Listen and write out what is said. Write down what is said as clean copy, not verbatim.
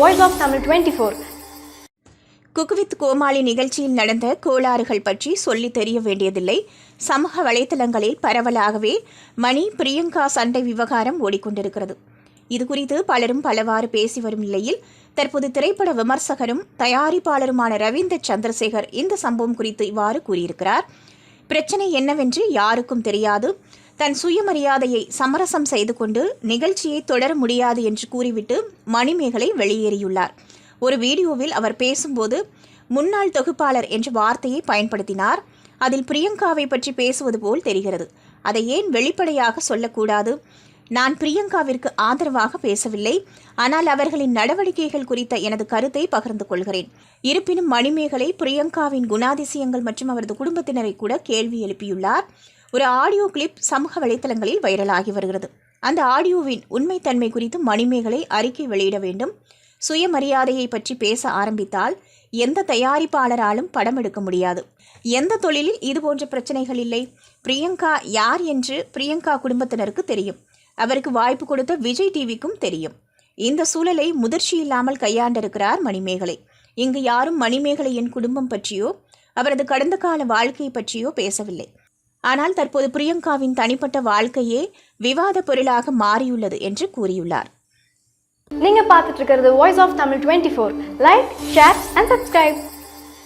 Voice of Tamil 24. Cook with Comali நிகழ்ச்சியில் நடந்த கோளாறுகள் பற்றி சொல்லி தெரிய வேண்டியதில்லை. சமூக வலைதளங்களில் பரவலாகவே மணி பிரியங்கா சண்டை விவகாரம் ஓடிக்கொண்டிருக்கிறது. இதுகுறித்து பலரும் பலவாறு பேசி வரும் நிலையில் தற்போது திரைப்பட விமர்சகரும் தயாரிப்பாளருமான ரவீந்திர சந்திரசேகர் இந்த சம்பவம் குறித்து இவ்வாறு கூறியிருக்கிறார். பிரச்சனை என்னவென்று யாருக்கும் தெரியாது. தன் சுயமரியாதையை சமரசம் செய்து கொண்டு நிகழ்ச்சியை தொடர முடியாது என்று கூறிவிட்டு மணிமேகலை வெளியேறியுள்ளார். ஒரு வீடியோவில் அவர் பேசும்போது முன்னாள் தொகுப்பாளர் என்ற வார்த்தையை பயன்படுத்தினார். அதில் பிரியங்காவை பற்றி பேசுவது போல் தெரிகிறது. அதை ஏன் வெளிப்படையாக சொல்லக்கூடாது? நான் பிரியங்காவிற்கு ஆதரவாக பேசவில்லை, ஆனால் அவர்களின் நடவடிக்கைகள் குறித்த எனது கருத்தை பகிர்ந்து கொள்கிறேன். இருப்பினும் மணிமேகலை பிரியங்காவின் குணாதிசயங்கள் மற்றும் அவரது குடும்பத்தினரை கூட கேள்வி எழுப்பியுள்ளார். ஒரு ஆடியோ கிளிப் சமூக வலைதளங்களில் வைரலாகி வருகிறது. அந்த ஆடியோவின் உண்மைத்தன்மை குறித்து மணிமேகலை அறிக்கை வெளியிட வேண்டும். சுயமரியாதையை பற்றி பேச ஆரம்பித்தால் எந்த தயாரிப்பாளராலும் படம் எடுக்க முடியாது. எந்த தொழிலில் இதுபோன்ற பிரச்சனைகள் இல்லை? பிரியங்கா யார் என்று பிரியங்கா குடும்பத்தினருக்கு தெரியும். அவருக்கு வாய்ப்பு கொடுத்த விஜய் டிவிக்கும் தெரியும். இந்த சூழலை முதிர்ச்சி இல்லாமல் கையாண்டிருக்கிறார் மணிமேகலை. இங்கு யாரும் மணிமேகலையின் குடும்பம் பற்றியோ அவரது கடந்த கால வாழ்க்கை பற்றியோ பேசவில்லை. ஆனால் தற்போது பிரியங்காவின் தனிப்பட்ட வாழ்க்கையே விவாத பொருளாக மாறியுள்ளது என்று கூறியுள்ளார். நீங்க பார்த்துட்டு இருக்கிறது Voice of Tamil 24. Like, share and subscribe.